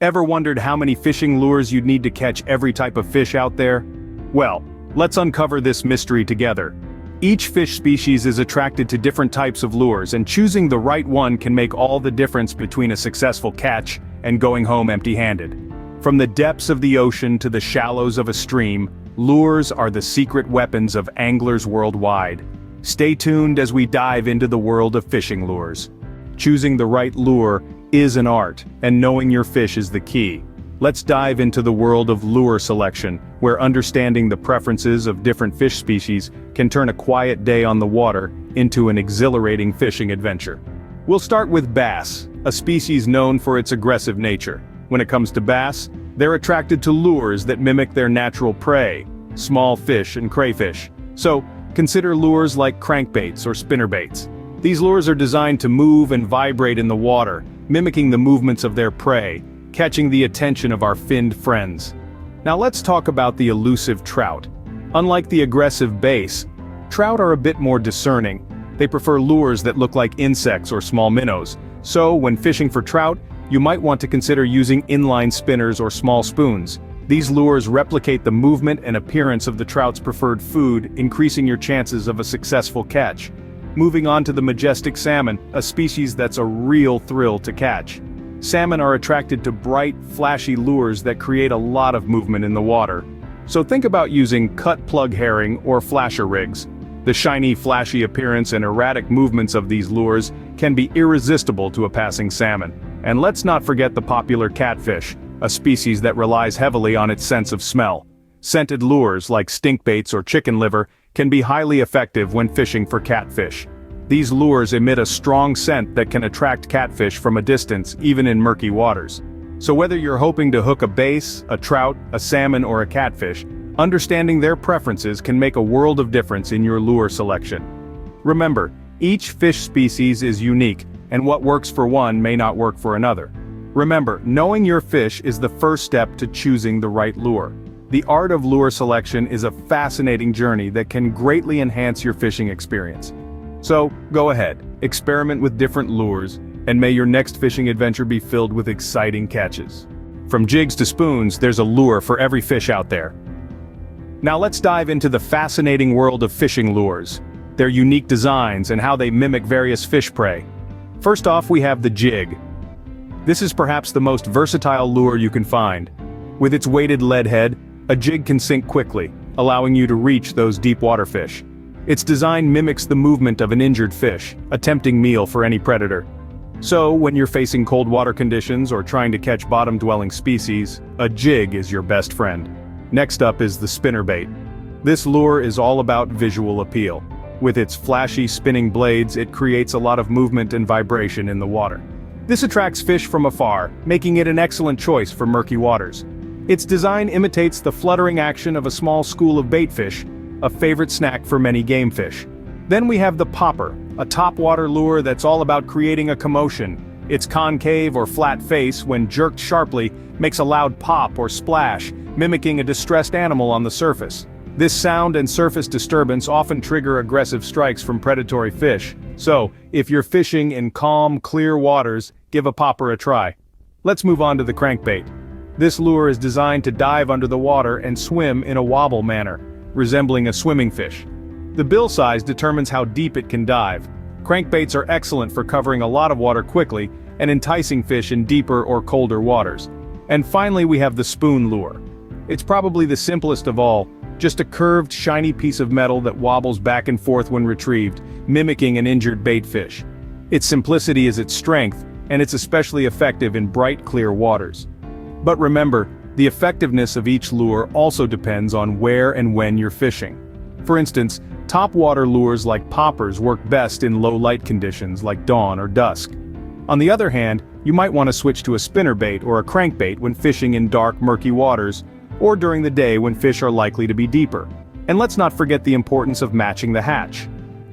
Ever wondered how many fishing lures you'd need to catch every type of fish out there? Well, let's uncover this mystery together. Each fish species is attracted to different types of lures, and choosing the right one can make all the difference between a successful catch and going home empty-handed. From the depths of the ocean to the shallows of a stream, lures are the secret weapons of anglers worldwide. Stay tuned as we dive into the world of fishing lures. Choosing the right lure is an art, and knowing your fish is the key. Let's dive into the world of lure selection, where understanding the preferences of different fish species can turn a quiet day on the water into an exhilarating fishing adventure. We'll start with bass, a species known for its aggressive nature. When it comes to bass, they're attracted to lures that mimic their natural prey, small fish and crayfish. So, consider lures like crankbaits or spinnerbaits. These lures are designed to move and vibrate in the water, mimicking the movements of their prey, catching the attention of our finned friends. Now let's talk about the elusive trout. Unlike the aggressive bass, trout are a bit more discerning. They prefer lures that look like insects or small minnows. So, when fishing for trout, you might want to consider using inline spinners or small spoons. These lures replicate the movement and appearance of the trout's preferred food, increasing your chances of a successful catch. Moving on to the majestic salmon, a species that's a real thrill to catch. Salmon are attracted to bright, flashy lures that create a lot of movement in the water. So think about using cut plug herring or flasher rigs. The shiny, flashy appearance and erratic movements of these lures can be irresistible to a passing salmon. And let's not forget the popular catfish, a species that relies heavily on its sense of smell. Scented lures like stink baits or chicken liver can be highly effective when fishing for catfish. These lures emit a strong scent that can attract catfish from a distance, even in murky waters. So whether you're hoping to hook a bass, a trout, a salmon, or a catfish, understanding their preferences can make a world of difference in your lure selection. Remember, each fish species is unique, and what works for one may not work for another. Remember, knowing your fish is the first step to choosing the right lure. The art of lure selection is a fascinating journey that can greatly enhance your fishing experience. So, go ahead, experiment with different lures, and may your next fishing adventure be filled with exciting catches. From jigs to spoons, there's a lure for every fish out there. Now let's dive into the fascinating world of fishing lures, their unique designs and how they mimic various fish prey. First off, we have the jig. This is perhaps the most versatile lure you can find. With its weighted lead head, a jig can sink quickly, allowing you to reach those deep water fish. Its design mimics the movement of an injured fish, a tempting meal for any predator. So, when you're facing cold water conditions or trying to catch bottom-dwelling species, a jig is your best friend. Next up is the spinnerbait. This lure is all about visual appeal. With its flashy spinning blades, it creates a lot of movement and vibration in the water. This attracts fish from afar, making it an excellent choice for murky waters. Its design imitates the fluttering action of a small school of baitfish, a favorite snack for many game fish. Then we have the popper, a topwater lure that's all about creating a commotion. Its concave or flat face, when jerked sharply, makes a loud pop or splash, mimicking a distressed animal on the surface. This sound and surface disturbance often trigger aggressive strikes from predatory fish. So, if you're fishing in calm, clear waters, give a popper a try. Let's move on to the crankbait. This lure is designed to dive under the water and swim in a wobble manner, resembling a swimming fish. The bill size determines how deep it can dive. Crankbaits are excellent for covering a lot of water quickly and enticing fish in deeper or colder waters. And finally, we have the spoon lure. It's probably the simplest of all, just a curved, shiny piece of metal that wobbles back and forth when retrieved, mimicking an injured bait fish. Its simplicity is its strength, and it's especially effective in bright, clear waters. But remember, the effectiveness of each lure also depends on where and when you're fishing. For instance, topwater lures like poppers work best in low light conditions like dawn or dusk. On the other hand, you might want to switch to a spinnerbait or a crankbait when fishing in dark, murky waters, or during the day when fish are likely to be deeper. And let's not forget the importance of matching the hatch.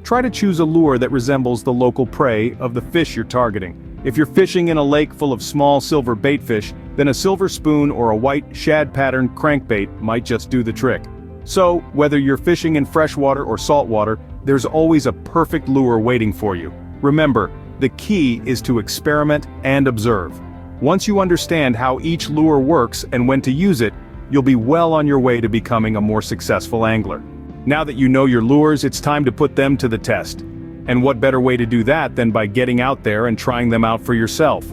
Try to choose a lure that resembles the local prey of the fish you're targeting. If you're fishing in a lake full of small silver baitfish, then a silver spoon or a white shad-patterned crankbait might just do the trick. So, whether you're fishing in freshwater or saltwater, there's always a perfect lure waiting for you. Remember, the key is to experiment and observe. Once you understand how each lure works and when to use it, you'll be well on your way to becoming a more successful angler. Now that you know your lures, it's time to put them to the test. And what better way to do that than by getting out there and trying them out for yourself?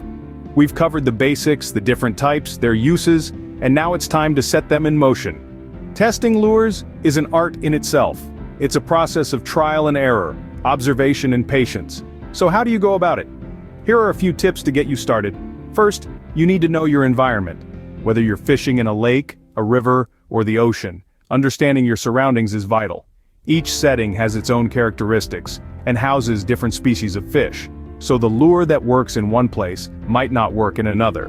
We've covered the basics, the different types, their uses, and now it's time to set them in motion. Testing lures is an art in itself. It's a process of trial and error, observation and patience. So how do you go about it? Here are a few tips to get you started. First, you need to know your environment. Whether you're fishing in a lake, a river, or the ocean, understanding your surroundings is vital. Each setting has its own characteristics and houses different species of fish, so the lure that works in one place might not work in another.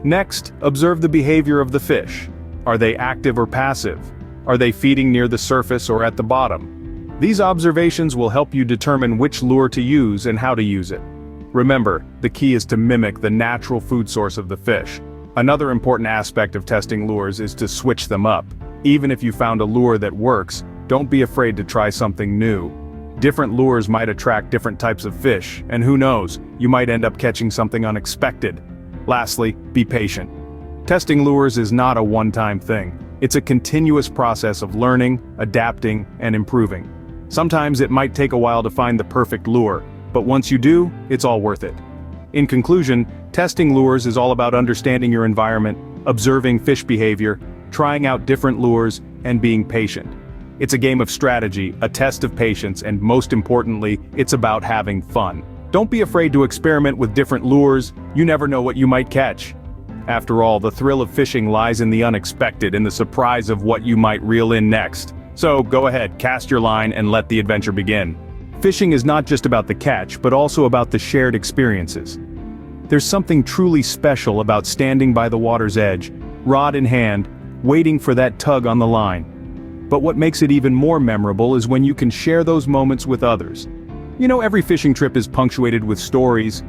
Next, observe the behavior of the fish. Are they active or passive? Are they feeding near the surface or at the bottom? These observations will help you determine which lure to use and how to use it. Remember, the key is to mimic the natural food source of the fish. Another important aspect of testing lures is to switch them up. Even if you found a lure that works, don't be afraid to try something new. Different lures might attract different types of fish, and who knows, you might end up catching something unexpected. Lastly, be patient. Testing lures is not a one-time thing. It's a continuous process of learning, adapting, and improving. Sometimes it might take a while to find the perfect lure, but once you do, it's all worth it. In conclusion, testing lures is all about understanding your environment, observing fish behavior, trying out different lures, and being patient. It's a game of strategy, a test of patience, and most importantly, it's about having fun. Don't be afraid to experiment with different lures. You never know what you might catch. After all, the thrill of fishing lies in the unexpected, in the surprise of what you might reel in next. So go ahead, cast your line and let the adventure begin. Fishing is not just about the catch, but also about the shared experiences. There's something truly special about standing by the water's edge, rod in hand, waiting for that tug on the line. But what makes it even more memorable is when you can share those moments with others. You know, every fishing trip is punctuated with stories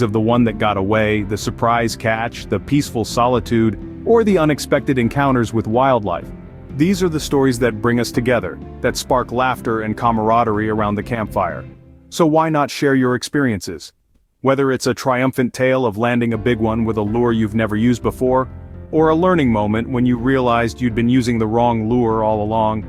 of the one that got away, the surprise catch, the peaceful solitude, or the unexpected encounters with wildlife. These are the stories that bring us together, that spark laughter and camaraderie around the campfire. So why not share your experiences? Whether it's a triumphant tale of landing a big one with a lure you've never used before, or a learning moment when you realized you'd been using the wrong lure all along.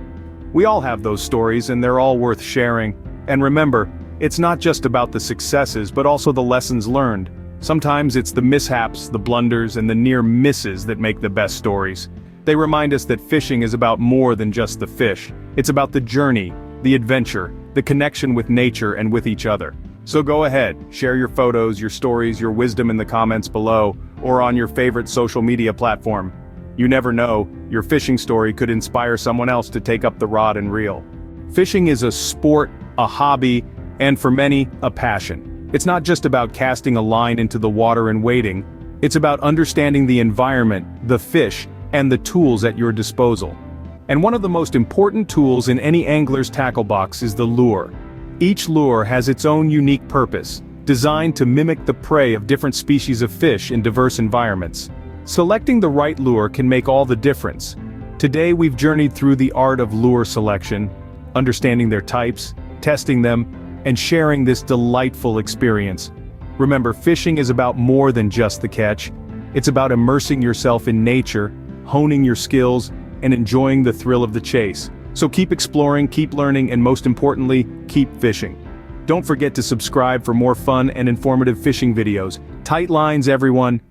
We all have those stories and they're all worth sharing. And remember, it's not just about the successes but also the lessons learned. Sometimes it's the mishaps, the blunders, and the near misses that make the best stories. They remind us that fishing is about more than just the fish. It's about the journey, the adventure, the connection with nature and with each other. So go ahead, share your photos, your stories, your wisdom in the comments below, or on your favorite social media platform. You never know, your fishing story could inspire someone else to take up the rod and reel. Fishing is a sport, a hobby, and for many, a passion. It's not just about casting a line into the water and waiting. It's about understanding the environment, the fish, and the tools at your disposal. And one of the most important tools in any angler's tackle box is the lure. Each lure has its own unique purpose, designed to mimic the prey of different species of fish in diverse environments. Selecting the right lure can make all the difference. Today we've journeyed through the art of lure selection, understanding their types, testing them, and sharing this delightful experience. Remember, fishing is about more than just the catch. It's about immersing yourself in nature, honing your skills, and enjoying the thrill of the chase. So keep exploring, keep learning, and most importantly, keep fishing. Don't forget to subscribe for more fun and informative fishing videos. Tight lines, everyone.